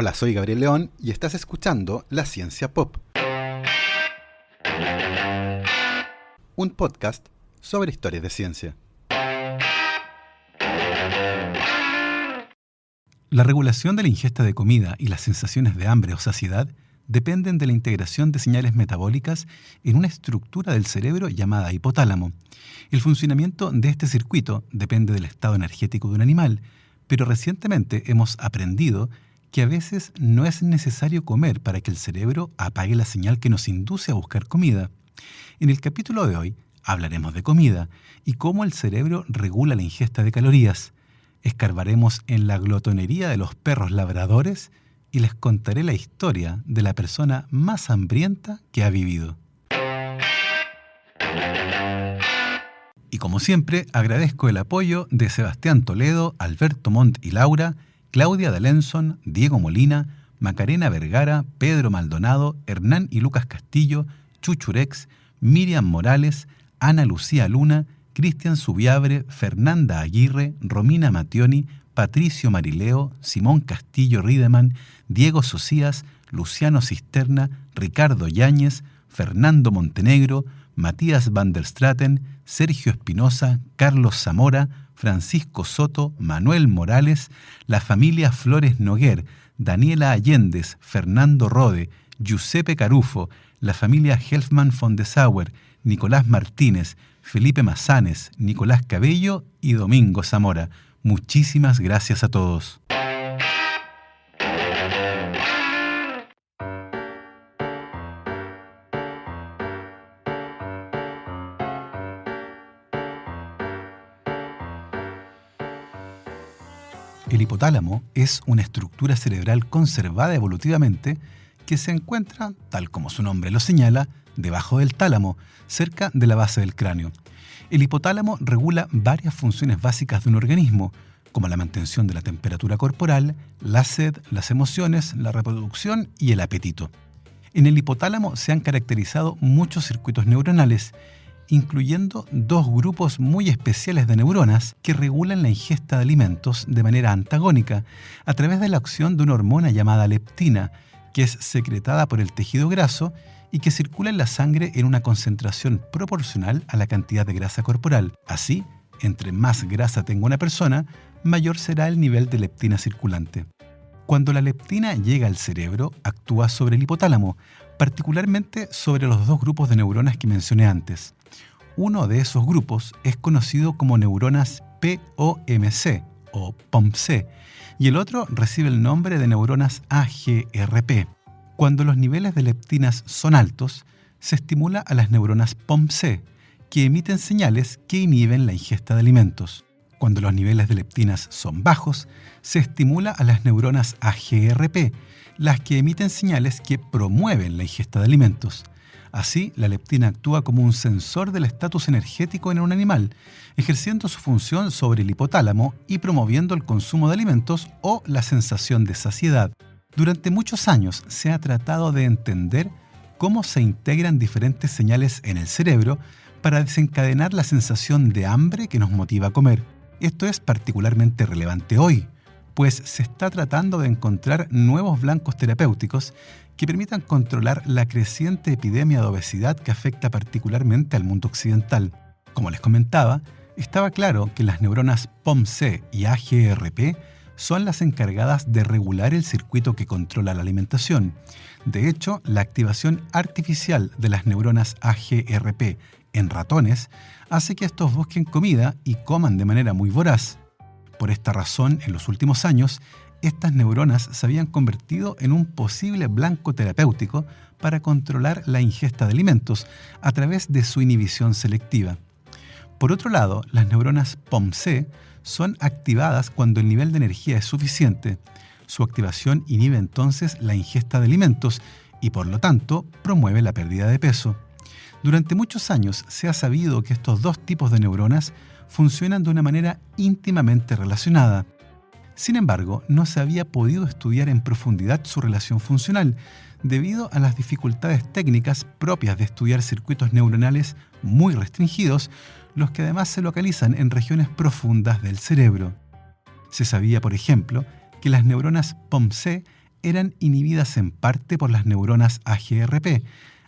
Hola, soy Gabriel León y estás escuchando La Ciencia Pop, un podcast sobre historias de ciencia. La regulación de la ingesta de comida y las sensaciones de hambre o saciedad dependen de la integración de señales metabólicas en una estructura del cerebro llamada hipotálamo. El funcionamiento de este circuito depende del estado energético de un animal, pero recientemente hemos aprendido que a veces no es necesario comer para que el cerebro apague la señal que nos induce a buscar comida. En el capítulo de hoy hablaremos de comida y cómo el cerebro regula la ingesta de calorías. Escarbaremos en la glotonería de los perros labradores y les contaré la historia de la persona más hambrienta que ha vivido. Y como siempre, agradezco el apoyo de Sebastián Toledo, Alberto Montt y Laura, Claudia D'Alenson, Diego Molina, Macarena Vergara, Pedro Maldonado, Hernán y Lucas Castillo, Chuchurex, Miriam Morales, Ana Lucía Luna, Cristian Subiabre, Fernanda Aguirre, Romina Mattioni, Patricio Marileo, Simón Castillo Riedemann, Diego Socias, Luciano Cisterna, Ricardo Yáñez, Fernando Montenegro, Matías van der Straten, Sergio Espinosa, Carlos Zamora, Francisco Soto, Manuel Morales, la familia Flores Noguer, Daniela Allendez, Fernando Rode, Giuseppe Carufo, la familia Helfman von de Sauer, Nicolás Martínez, Felipe Mazanes, Nicolás Cabello y Domingo Zamora. Muchísimas gracias a todos. El hipotálamo es una estructura cerebral conservada evolutivamente que se encuentra, tal como su nombre lo señala, debajo del tálamo, cerca de la base del cráneo. El hipotálamo regula varias funciones básicas de un organismo, como la mantención de la temperatura corporal, la sed, las emociones, la reproducción y el apetito. En el hipotálamo se han caracterizado muchos circuitos neuronales, incluyendo dos grupos muy especiales de neuronas que regulan la ingesta de alimentos de manera antagónica a través de la acción de una hormona llamada leptina, que es secretada por el tejido graso y que circula en la sangre en una concentración proporcional a la cantidad de grasa corporal. Así, entre más grasa tenga una persona, mayor será el nivel de leptina circulante. Cuando la leptina llega al cerebro, actúa sobre el hipotálamo, particularmente sobre los dos grupos de neuronas que mencioné antes. Uno de esos grupos es conocido como neuronas POMC o POMC y el otro recibe el nombre de neuronas AGRP. Cuando los niveles de leptinas son altos, se estimula a las neuronas POMC, que emiten señales que inhiben la ingesta de alimentos. Cuando los niveles de leptinas son bajos, se estimula a las neuronas AGRP, las que emiten señales que promueven la ingesta de alimentos. Así, la leptina actúa como un sensor del estatus energético en un animal, ejerciendo su función sobre el hipotálamo y promoviendo el consumo de alimentos o la sensación de saciedad. Durante muchos años se ha tratado de entender cómo se integran diferentes señales en el cerebro para desencadenar la sensación de hambre que nos motiva a comer. Esto es particularmente relevante hoy, pues se está tratando de encontrar nuevos blancos terapéuticos que permitan controlar la creciente epidemia de obesidad que afecta particularmente al mundo occidental. Como les comentaba, estaba claro que las neuronas POMC y AGRP son las encargadas de regular el circuito que controla la alimentación. De hecho, la activación artificial de las neuronas AGRP en ratones hace que estos busquen comida y coman de manera muy voraz. Por esta razón, en los últimos años, estas neuronas se habían convertido en un posible blanco terapéutico para controlar la ingesta de alimentos a través de su inhibición selectiva. Por otro lado, las neuronas POMC son activadas cuando el nivel de energía es suficiente. Su activación inhibe entonces la ingesta de alimentos y, por lo tanto, promueve la pérdida de peso. Durante muchos años se ha sabido que estos dos tipos de neuronas funcionan de una manera íntimamente relacionada. Sin embargo, no se había podido estudiar en profundidad su relación funcional, debido a las dificultades técnicas propias de estudiar circuitos neuronales muy restringidos, los que además se localizan en regiones profundas del cerebro. Se sabía, por ejemplo, que las neuronas POMC eran inhibidas en parte por las neuronas AGRP,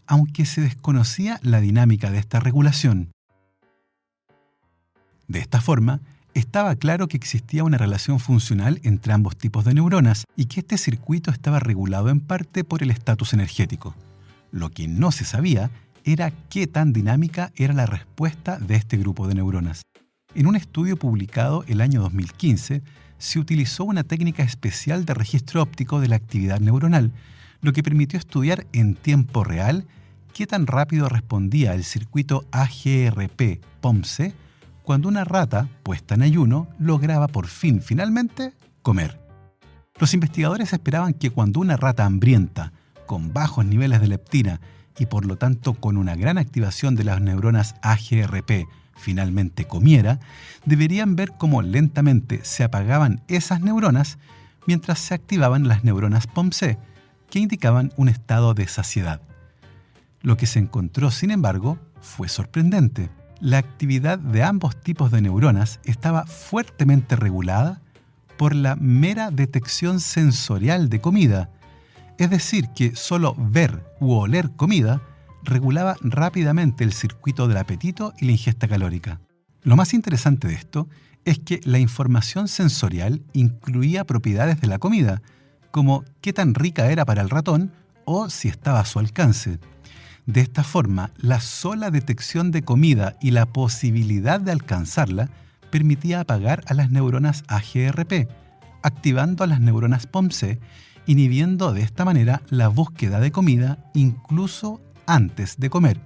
aunque se desconocía la dinámica de esta regulación. De esta forma, estaba claro que existía una relación funcional entre ambos tipos de neuronas y que este circuito estaba regulado en parte por el estatus energético. Lo que no se sabía era qué tan dinámica era la respuesta de este grupo de neuronas. En un estudio publicado el año 2015, se utilizó una técnica especial de registro óptico de la actividad neuronal, lo que permitió estudiar en tiempo real qué tan rápido respondía el circuito AGRP-POMC cuando una rata, puesta en ayuno, lograba por fin, finalmente, comer. Los investigadores esperaban que cuando una rata hambrienta, con bajos niveles de leptina y por lo tanto con una gran activación de las neuronas AGRP, finalmente comiera, deberían ver cómo lentamente se apagaban esas neuronas mientras se activaban las neuronas POMC, que indicaban un estado de saciedad. Lo que se encontró, sin embargo, fue sorprendente. La actividad de ambos tipos de neuronas estaba fuertemente regulada por la mera detección sensorial de comida, es decir, que solo ver u oler comida regulaba rápidamente el circuito del apetito y la ingesta calórica. Lo más interesante de esto es que la información sensorial incluía propiedades de la comida, como qué tan rica era para el ratón o si estaba a su alcance. De esta forma, la sola detección de comida y la posibilidad de alcanzarla permitía apagar a las neuronas AGRP, activando a las neuronas POMC, inhibiendo de esta manera la búsqueda de comida incluso antes de comer.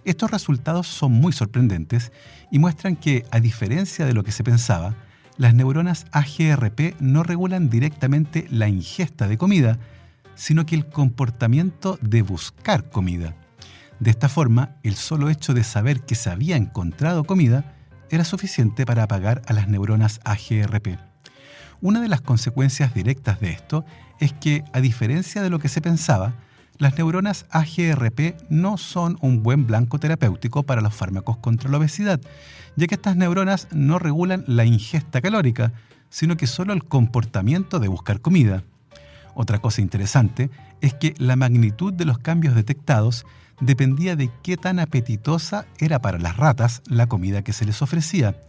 Estos resultados son muy sorprendentes y muestran que, a diferencia de lo que se pensaba, las neuronas AGRP no regulan directamente la ingesta de comida, sino que el comportamiento de buscar comida. De esta forma, el solo hecho de saber que se había encontrado comida era suficiente para apagar a las neuronas AGRP. Una de las consecuencias directas de esto es que, a diferencia de lo que se pensaba, las neuronas AGRP no son un buen blanco terapéutico para los fármacos contra la obesidad, ya que estas neuronas no regulan la ingesta calórica, sino que solo el comportamiento de buscar comida. Otra cosa interesante es que la magnitud de los cambios detectados dependía de qué tan apetitosa era para las ratas la comida que se les ofrecía.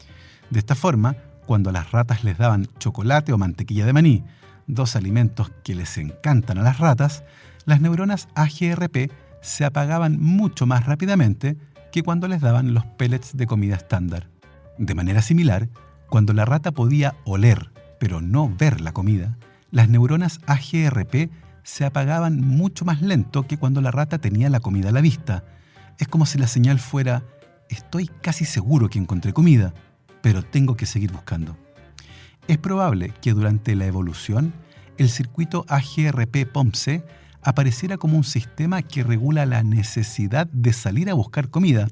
De esta forma, cuando a las ratas les daban chocolate o mantequilla de maní, dos alimentos que les encantan a las ratas, las neuronas AGRP se apagaban mucho más rápidamente que cuando les daban los pellets de comida estándar. De manera similar, cuando la rata podía oler, pero no ver la comida, las neuronas AGRP se apagaban mucho más lento que cuando la rata tenía la comida a la vista. Es como si la señal fuera: estoy casi seguro que encontré comida, pero tengo que seguir buscando. Es probable que durante la evolución, el circuito AGRP-POMC apareciera como un sistema que regula la necesidad de salir a buscar comida,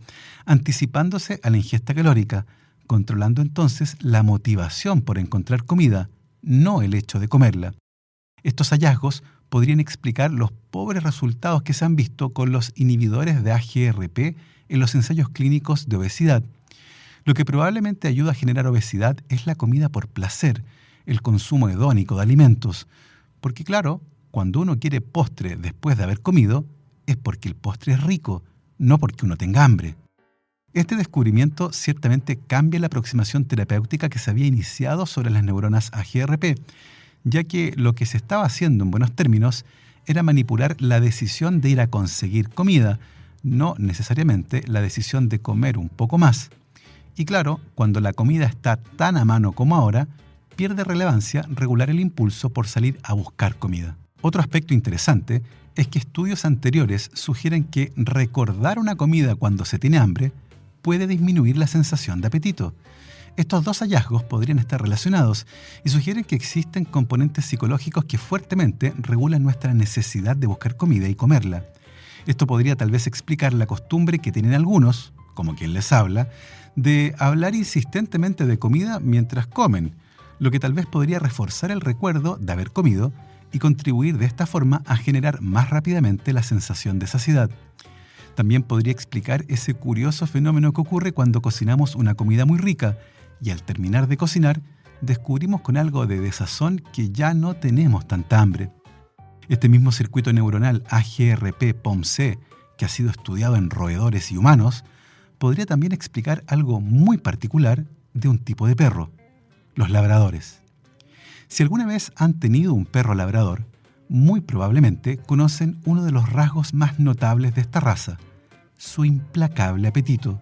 anticipándose a la ingesta calórica, controlando entonces la motivación por encontrar comida, no el hecho de comerla. Estos hallazgos podrían explicar los pobres resultados que se han visto con los inhibidores de AGRP en los ensayos clínicos de obesidad. Lo que probablemente ayuda a generar obesidad es la comida por placer, el consumo hedónico de alimentos. Porque claro, cuando uno quiere postre después de haber comido, es porque el postre es rico, no porque uno tenga hambre. Este descubrimiento ciertamente cambia la aproximación terapéutica que se había iniciado sobre las neuronas AGRP, ya que lo que se estaba haciendo en buenos términos era manipular la decisión de ir a conseguir comida, no necesariamente la decisión de comer un poco más. Y claro, cuando la comida está tan a mano como ahora, pierde relevancia regular el impulso por salir a buscar comida. Otro aspecto interesante es que estudios anteriores sugieren que recordar una comida cuando se tiene hambre puede disminuir la sensación de apetito. Estos dos hallazgos podrían estar relacionados y sugieren que existen componentes psicológicos que fuertemente regulan nuestra necesidad de buscar comida y comerla. Esto podría tal vez explicar la costumbre que tienen algunos, como quien les habla, de hablar insistentemente de comida mientras comen, lo que tal vez podría reforzar el recuerdo de haber comido y contribuir de esta forma a generar más rápidamente la sensación de saciedad. También podría explicar ese curioso fenómeno que ocurre cuando cocinamos una comida muy rica y al terminar de cocinar descubrimos con algo de desazón que ya no tenemos tanta hambre. Este mismo circuito neuronal AGRP-POMC, que ha sido estudiado en roedores y humanos, podría también explicar algo muy particular de un tipo de perro, los labradores. Si alguna vez han tenido un perro labrador, muy probablemente conocen uno de los rasgos más notables de esta raza, su implacable apetito.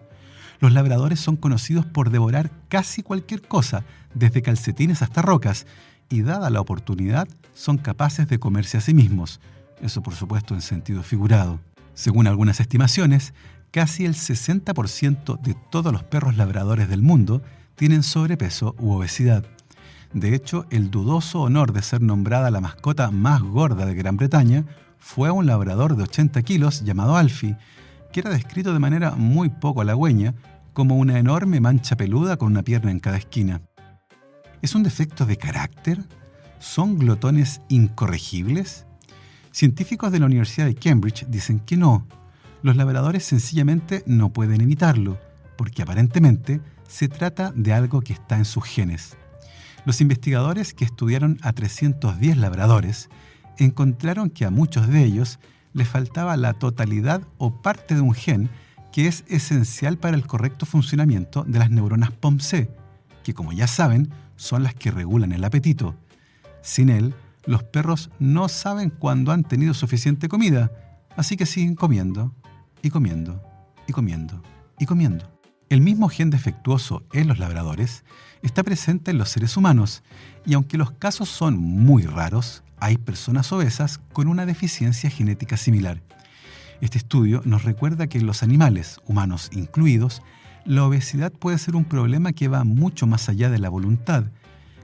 Los labradores son conocidos por devorar casi cualquier cosa, desde calcetines hasta rocas, y dada la oportunidad, son capaces de comerse a sí mismos. Eso, por supuesto, en sentido figurado. Según algunas estimaciones, casi el 60% de todos los perros labradores del mundo tienen sobrepeso u obesidad. De hecho, el dudoso honor de ser nombrada la mascota más gorda de Gran Bretaña fue a un labrador de 80 kilos llamado Alfie, que era descrito de manera muy poco halagüeña como una enorme mancha peluda con una pierna en cada esquina. ¿Es un defecto de carácter? ¿Son glotones incorregibles? Científicos de la Universidad de Cambridge dicen que no. Los labradores sencillamente no pueden evitarlo, porque aparentemente se trata de algo que está en sus genes. Los investigadores que estudiaron a 310 labradores encontraron que a muchos de ellos les faltaba la totalidad o parte de un gen que es esencial para el correcto funcionamiento de las neuronas POMC, que, como ya saben, son las que regulan el apetito. Sin él, los perros no saben cuándo han tenido suficiente comida, así que siguen comiendo, y comiendo, y comiendo, y comiendo. El mismo gen defectuoso en los labradores está presente en los seres humanos, y aunque los casos son muy raros, hay personas obesas con una deficiencia genética similar. Este estudio nos recuerda que en los animales, humanos incluidos, la obesidad puede ser un problema que va mucho más allá de la voluntad,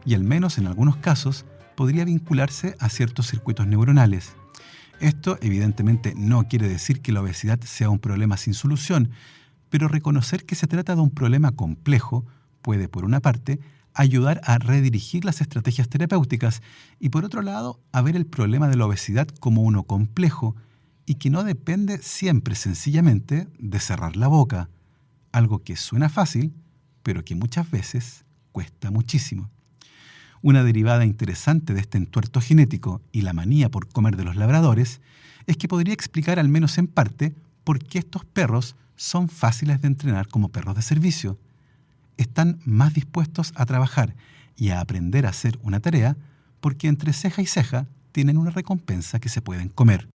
y al menos en algunos casos podría vincularse a ciertos circuitos neuronales. Esto evidentemente no quiere decir que la obesidad sea un problema sin solución, pero reconocer que se trata de un problema complejo puede, por una parte, ayudar a redirigir las estrategias terapéuticas y, por otro lado, a ver el problema de la obesidad como uno complejo y que no depende siempre sencillamente de cerrar la boca, algo que suena fácil, pero que muchas veces cuesta muchísimo. Una derivada interesante de este entuerto genético y la manía por comer de los labradores es que podría explicar, al menos en parte, por qué estos perros son fáciles de entrenar como perros de servicio. Están más dispuestos a trabajar y a aprender a hacer una tarea porque entre ceja y ceja tienen una recompensa que se pueden comer.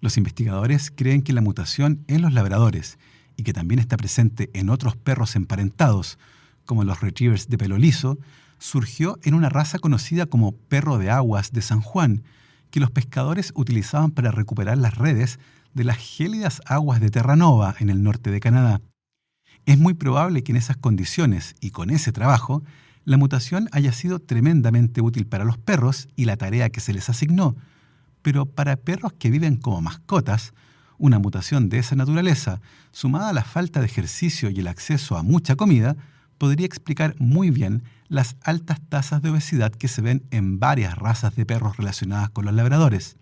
Los investigadores creen que la mutación en los labradores, y que también está presente en otros perros emparentados, como los retrievers de pelo liso, surgió en una raza conocida como perro de aguas de San Juan, que los pescadores utilizaban para recuperar las redes de las gélidas aguas de Terra Nova en el norte de Canadá. Es muy probable que en esas condiciones y con ese trabajo, la mutación haya sido tremendamente útil para los perros y la tarea que se les asignó, pero para perros que viven como mascotas, una mutación de esa naturaleza, sumada a la falta de ejercicio y el acceso a mucha comida, podría explicar muy bien las altas tasas de obesidad que se ven en varias razas de perros relacionadas con los labradores.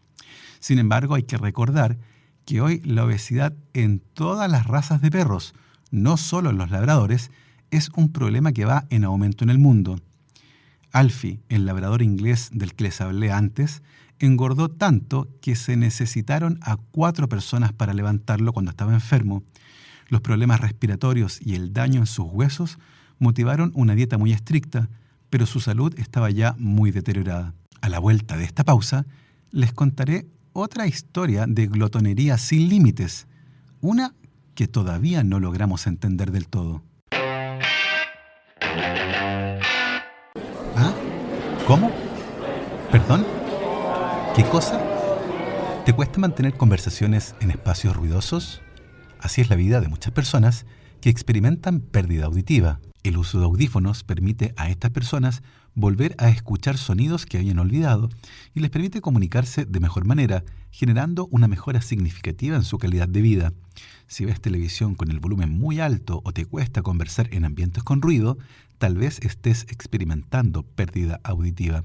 Sin embargo, hay que recordar que hoy la obesidad en todas las razas de perros, no solo en los labradores, es un problema que va en aumento en el mundo. Alfie, el labrador inglés del que les hablé antes, engordó tanto que se necesitaron a 4 personas para levantarlo cuando estaba enfermo. Los problemas respiratorios y el daño en sus huesos motivaron una dieta muy estricta, pero su salud estaba ya muy deteriorada. A la vuelta de esta pausa, les contaré otra historia de glotonería sin límites, una que todavía no logramos entender del todo. ¿Ah? ¿Cómo? ¿Perdón? ¿Qué cosa? ¿Te cuesta mantener conversaciones en espacios ruidosos? Así es la vida de muchas personas que experimentan pérdida auditiva. El uso de audífonos permite a estas personas volver a escuchar sonidos que habían olvidado y les permite comunicarse de mejor manera, generando una mejora significativa en su calidad de vida. Si ves televisión con el volumen muy alto o te cuesta conversar en ambientes con ruido, tal vez estés experimentando pérdida auditiva.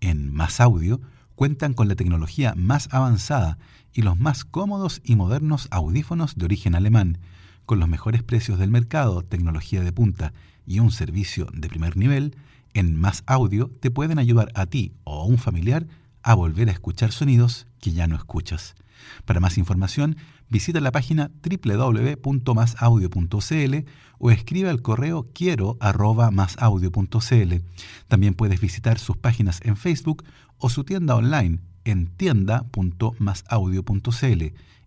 En Más Audio cuentan con la tecnología más avanzada y los más cómodos y modernos audífonos de origen alemán. Con los mejores precios del mercado, tecnología de punta y un servicio de primer nivel, en Más Audio te pueden ayudar a ti o a un familiar a volver a escuchar sonidos que ya no escuchas. Para más información, visita la página www.masaudio.cl o escribe al correo quiero@masaudio.cl. También puedes visitar sus páginas en Facebook o su tienda online en tienda.masaudio.cl.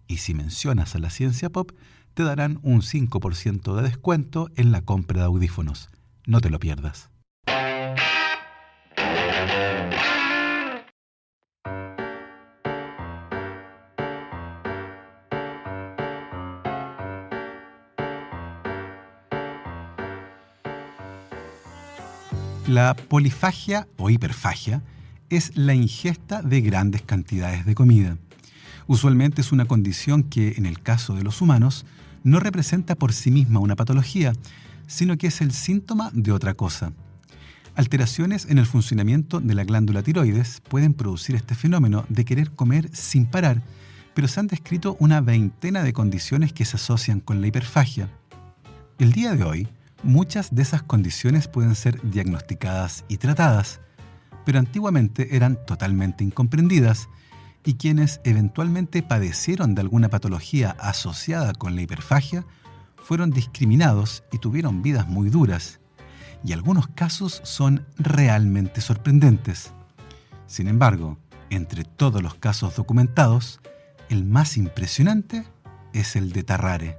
Y si mencionas a la Ciencia Pop, te darán un 5% de descuento en la compra de audífonos. No te lo pierdas. La polifagia o hiperfagia es la ingesta de grandes cantidades de comida. Usualmente es una condición que, en el caso de los humanos, no representa por sí misma una patología, sino que es el síntoma de otra cosa. Alteraciones en el funcionamiento de la glándula tiroides pueden producir este fenómeno de querer comer sin parar, pero se han descrito una veintena de condiciones que se asocian con la hiperfagia. El día de hoy, muchas de esas condiciones pueden ser diagnosticadas y tratadas, pero antiguamente eran totalmente incomprendidas y quienes eventualmente padecieron de alguna patología asociada con la hiperfagia fueron discriminados y tuvieron vidas muy duras, y algunos casos son realmente sorprendentes. Sin embargo, entre todos los casos documentados, el más impresionante es el de Tarrare.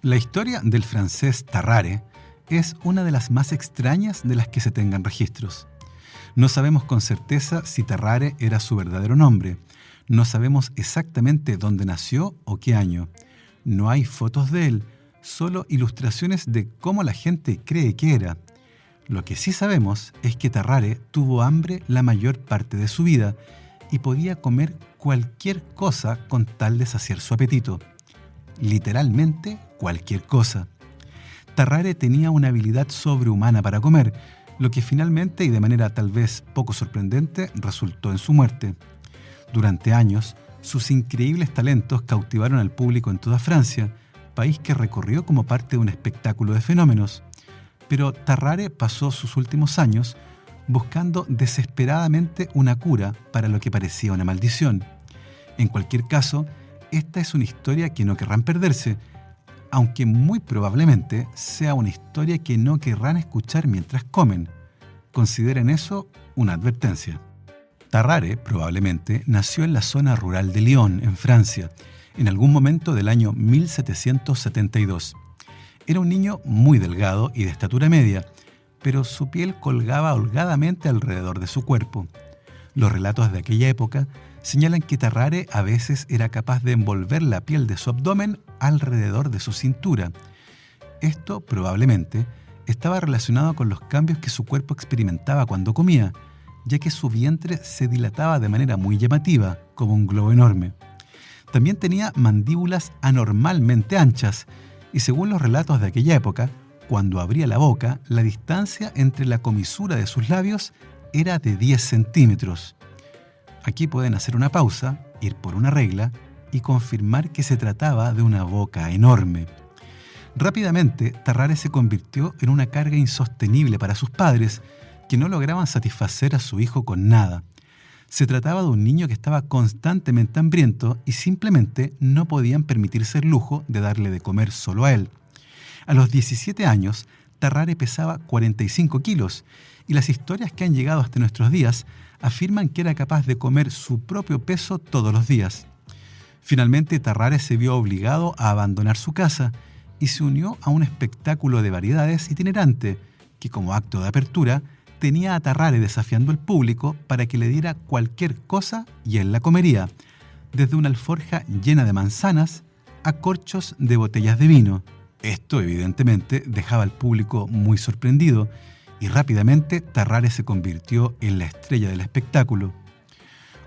La historia del francés Tarrare es una de las más extrañas de las que se tengan registros. No sabemos con certeza si Tarrare era su verdadero nombre. No sabemos exactamente dónde nació o qué año. No hay fotos de él, solo ilustraciones de cómo la gente cree que era. Lo que sí sabemos es que Tarrare tuvo hambre la mayor parte de su vida y podía comer cualquier cosa con tal de saciar su apetito. Literalmente cualquier cosa. Tarrare tenía una habilidad sobrehumana para comer, lo que finalmente, y de manera tal vez poco sorprendente, resultó en su muerte. Durante años, sus increíbles talentos cautivaron al público en toda Francia, país que recorrió como parte de un espectáculo de fenómenos. Pero Tarrare pasó sus últimos años buscando desesperadamente una cura para lo que parecía una maldición. En cualquier caso, esta es una historia que no querrán perderse, aunque muy probablemente sea una historia que no querrán escuchar mientras comen. Consideren eso una advertencia. Tarrare probablemente nació en la zona rural de Lyon, en Francia, en algún momento del año 1772. Era un niño muy delgado y de estatura media, pero su piel colgaba holgadamente alrededor de su cuerpo. Los relatos de aquella época señalan que Tarrare a veces era capaz de envolver la piel de su abdomen alrededor de su cintura. Esto probablemente estaba relacionado con los cambios que su cuerpo experimentaba cuando comía, ya que su vientre se dilataba de manera muy llamativa, como un globo enorme. También tenía mandíbulas anormalmente anchas, y según los relatos de aquella época, cuando abría la boca, la distancia entre la comisura de sus labios era de 10 centímetros. Aquí pueden hacer una pausa, ir por una regla y confirmar que se trataba de una boca enorme. Rápidamente, Tarrare se convirtió en una carga insostenible para sus padres, que no lograban satisfacer a su hijo con nada. Se trataba de un niño que estaba constantemente hambriento y simplemente no podían permitirse el lujo de darle de comer solo a él. A los 17 años, Tarrare pesaba 45 kilos y las historias que han llegado hasta nuestros días afirman que era capaz de comer su propio peso todos los días. Finalmente, Tarrare se vio obligado a abandonar su casa y se unió a un espectáculo de variedades itinerante que, como acto de apertura, tenía a Tarrare desafiando al público para que le diera cualquier cosa y él la comería, desde una alforja llena de manzanas a corchos de botellas de vino. Esto, evidentemente, dejaba al público muy sorprendido y rápidamente Tarrare se convirtió en la estrella del espectáculo.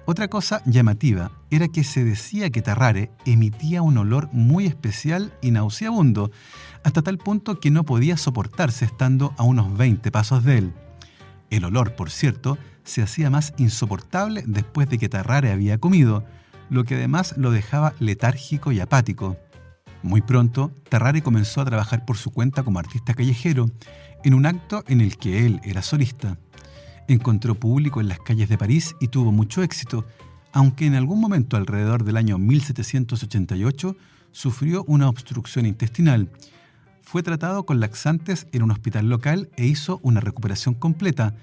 Otra cosa llamativa era que se decía que Tarrare emitía un olor muy especial y nauseabundo, hasta tal punto que no podía soportarse estando a unos 20 pasos de él. El olor, por cierto, se hacía más insoportable después de que Tarrare había comido, lo que además lo dejaba letárgico y apático. Muy pronto, Tarrare comenzó a trabajar por su cuenta como artista callejero, en un acto en el que él era solista. Encontró público en las calles de París y tuvo mucho éxito, aunque en algún momento alrededor del año 1788 sufrió una obstrucción intestinal. Fue tratado con laxantes en un hospital local e hizo una recuperación completa,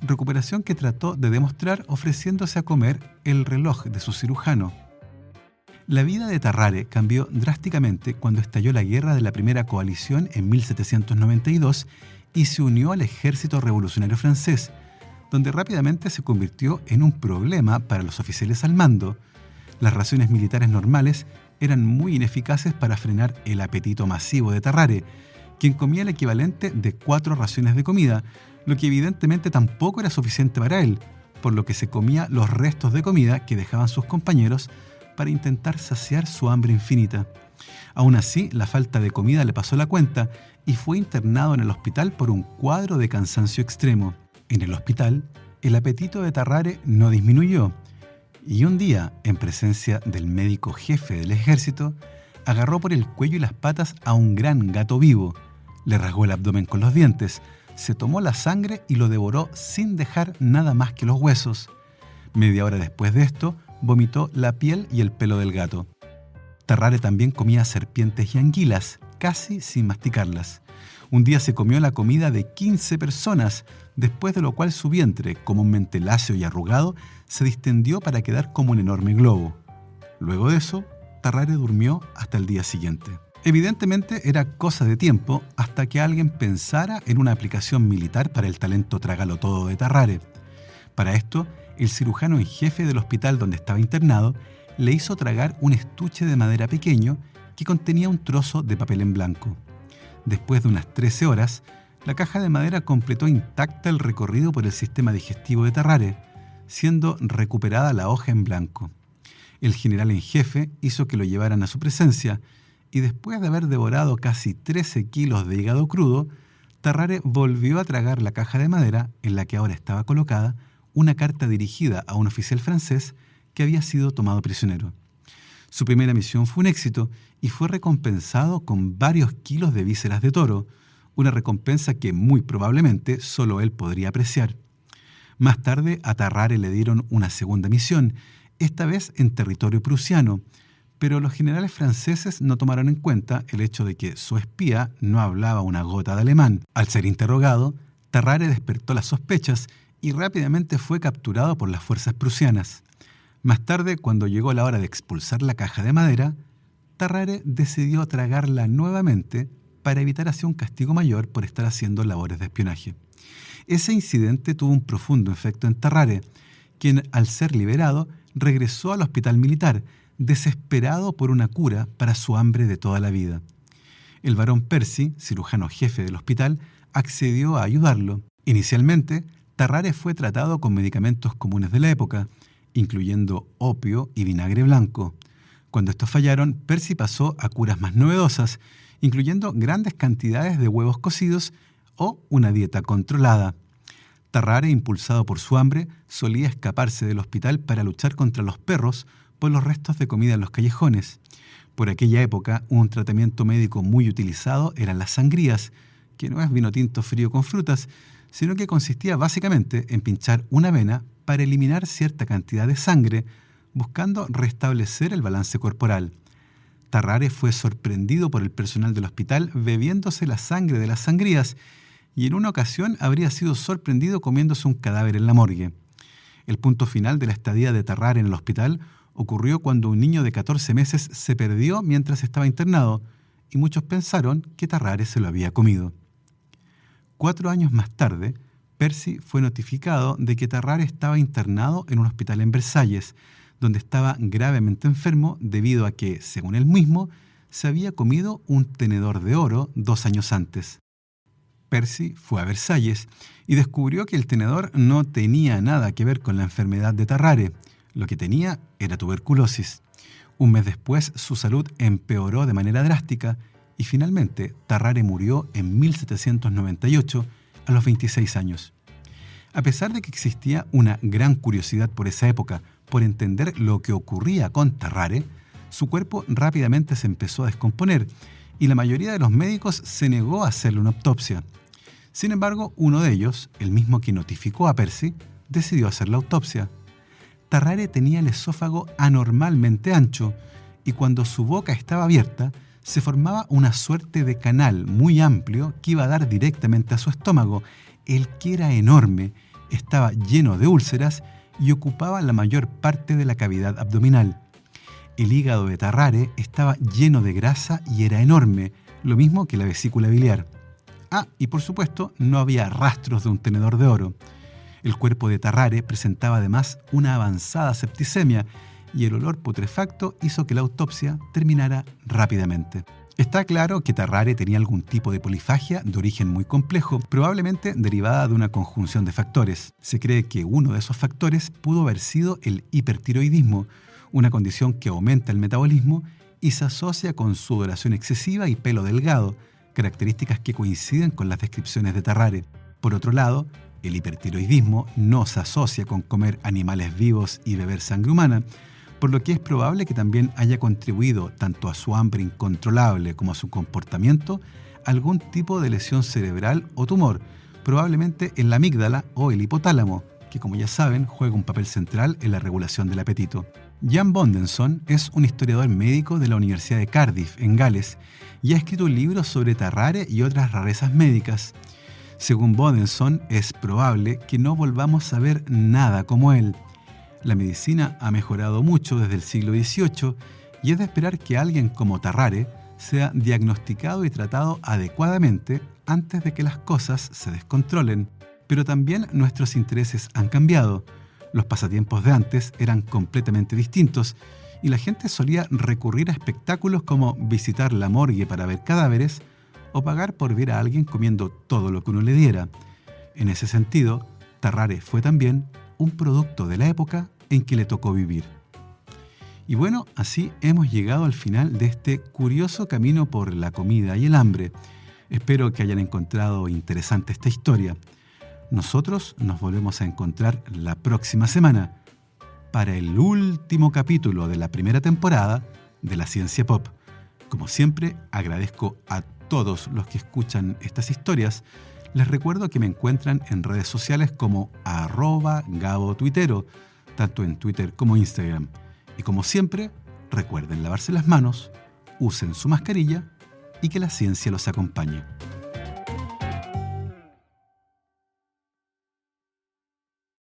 recuperación que trató de demostrar ofreciéndose a comer el reloj de su cirujano. La vida de Tarrare cambió drásticamente cuando estalló la guerra de la Primera Coalición en 1792 y se unió al ejército revolucionario francés, donde rápidamente se convirtió en un problema para los oficiales al mando. Las raciones militares normales eran muy ineficaces para frenar el apetito masivo de Tarrare, quien comía el equivalente de 4 raciones de comida, lo que evidentemente tampoco era suficiente para él, por lo que se comía los restos de comida que dejaban sus compañeros para intentar saciar su hambre infinita. Aún así, la falta de comida le pasó la cuenta y fue internado en el hospital por un cuadro de cansancio extremo. En el hospital, el apetito de Tarrare no disminuyó, y un día, en presencia del médico jefe del ejército, agarró por el cuello y las patas a un gran gato vivo, le rasgó el abdomen con los dientes, se tomó la sangre y lo devoró sin dejar nada más que los huesos. Media hora después de esto, vomitó la piel y el pelo del gato. Tarrare también comía serpientes y anguilas, casi sin masticarlas. Un día se comió la comida de 15 personas, después de lo cual su vientre, comúnmente lacio y arrugado, se distendió para quedar como un enorme globo. Luego de eso, Tarrare durmió hasta el día siguiente. Evidentemente era cosa de tiempo hasta que alguien pensara en una aplicación militar para el talento trágalo todo de Tarrare. Para esto, el cirujano en jefe del hospital donde estaba internado le hizo tragar un estuche de madera pequeño que contenía un trozo de papel en blanco. Después de unas 13 horas, la caja de madera completó intacta el recorrido por el sistema digestivo de Tarrare, siendo recuperada la hoja en blanco. El general en jefe hizo que lo llevaran a su presencia y después de haber devorado casi 13 kilos de hígado crudo, Tarrare volvió a tragar la caja de madera en la que ahora estaba colocada una carta dirigida a un oficial francés que había sido tomado prisionero. Su primera misión fue un éxito y fue recompensado con varios kilos de vísceras de toro, una recompensa que muy probablemente solo él podría apreciar. Más tarde a Tarrare le dieron una segunda misión, esta vez en territorio prusiano, pero los generales franceses no tomaron en cuenta el hecho de que su espía no hablaba una gota de alemán. Al ser interrogado, Tarrare despertó las sospechas y rápidamente fue capturado por las fuerzas prusianas. Más tarde, cuando llegó la hora de expulsar la caja de madera, Tarrare decidió tragarla nuevamente para evitar así un castigo mayor por estar haciendo labores de espionaje. Ese incidente tuvo un profundo efecto en Tarrare, quien, al ser liberado, regresó al hospital militar, desesperado por una cura para su hambre de toda la vida. El barón Percy, cirujano jefe del hospital, accedió a ayudarlo. Inicialmente, Tarrare fue tratado con medicamentos comunes de la época, incluyendo opio y vinagre blanco. Cuando estos fallaron, Percy pasó a curas más novedosas, incluyendo grandes cantidades de huevos cocidos o una dieta controlada. Tarrare, impulsado por su hambre, solía escaparse del hospital para luchar contra los perros por los restos de comida en los callejones. Por aquella época, un tratamiento médico muy utilizado eran las sangrías, que no es vino tinto frío con frutas, sino que consistía básicamente en pinchar una vena para eliminar cierta cantidad de sangre, buscando restablecer el balance corporal. Tarrare fue sorprendido por el personal del hospital bebiéndose la sangre de las sangrías y en una ocasión habría sido sorprendido comiéndose un cadáver en la morgue. El punto final de la estadía de Tarrare en el hospital ocurrió cuando un niño de 14 meses se perdió mientras estaba internado y muchos pensaron que Tarrare se lo había comido. 4 años más tarde, Percy fue notificado de que Tarrare estaba internado en un hospital en Versalles, donde estaba gravemente enfermo debido a que, según él mismo, se había comido un tenedor de oro 2 años antes. Percy fue a Versalles y descubrió que el tenedor no tenía nada que ver con la enfermedad de Tarrare. Lo que tenía era tuberculosis. Un mes después, su salud empeoró de manera drástica y finalmente Tarrare murió en 1798 a los 26 años. A pesar de que existía una gran curiosidad por esa época por entender lo que ocurría con Tarrare, su cuerpo rápidamente se empezó a descomponer y la mayoría de los médicos se negó a hacerle una autopsia. Sin embargo, uno de ellos, el mismo que notificó a Percy, decidió hacer la autopsia. Tarrare tenía el esófago anormalmente ancho y cuando su boca estaba abierta, se formaba una suerte de canal muy amplio que iba a dar directamente a su estómago, el que era enorme, estaba lleno de úlceras y ocupaba la mayor parte de la cavidad abdominal. El hígado de Tarrare estaba lleno de grasa y era enorme, lo mismo que la vesícula biliar. Ah, y por supuesto, no había rastros de un tenedor de oro. El cuerpo de Tarrare presentaba además una avanzada septicemia y el olor putrefacto hizo que la autopsia terminara rápidamente. Está claro que Tarrare tenía algún tipo de polifagia de origen muy complejo, probablemente derivada de una conjunción de factores. Se cree que uno de esos factores pudo haber sido el hipertiroidismo, una condición que aumenta el metabolismo y se asocia con sudoración excesiva y pelo delgado, características que coinciden con las descripciones de Tarrare. Por otro lado, el hipertiroidismo no se asocia con comer animales vivos y beber sangre humana, por lo que es probable que también haya contribuido tanto a su hambre incontrolable como a su comportamiento algún tipo de lesión cerebral o tumor, probablemente en la amígdala o el hipotálamo, que como ya saben juega un papel central en la regulación del apetito. Jan Bondenson es un historiador médico de la Universidad de Cardiff, en Gales, y ha escrito un libro sobre Tarrare y otras rarezas médicas. Según Bondenson, es probable que no volvamos a ver nada como él. La medicina ha mejorado mucho desde el siglo XVIII y es de esperar que alguien como Tarrare sea diagnosticado y tratado adecuadamente antes de que las cosas se descontrolen. Pero también nuestros intereses han cambiado. Los pasatiempos de antes eran completamente distintos y la gente solía recurrir a espectáculos como visitar la morgue para ver cadáveres o pagar por ver a alguien comiendo todo lo que uno le diera. En ese sentido, Tarrare fue también un producto de la época en que le tocó vivir. Y bueno, así hemos llegado al final de este curioso camino por la comida y el hambre. Espero que hayan encontrado interesante esta historia. Nosotros nos volvemos a encontrar la próxima semana para el último capítulo de la primera temporada de La Ciencia Pop. Como siempre, agradezco a todos los que escuchan estas historias. Les recuerdo que me encuentran en redes sociales como @GaboTuitero, tanto en Twitter como Instagram. Y como siempre, recuerden lavarse las manos, usen su mascarilla y que la ciencia los acompañe.